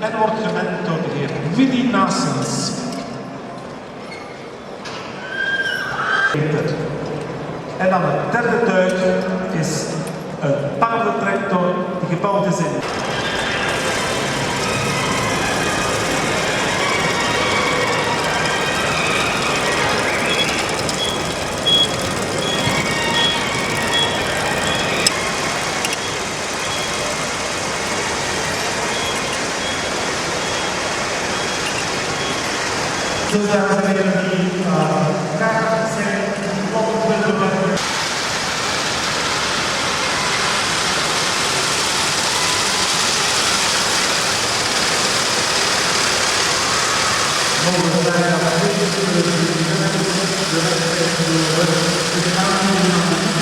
en wordt gemend door de heer Willy Naessens. En dan het derde tuig is een paardentractor die gebouwd is in dus dames en heren die graag zijn volgend willen doen. Mogen we daar de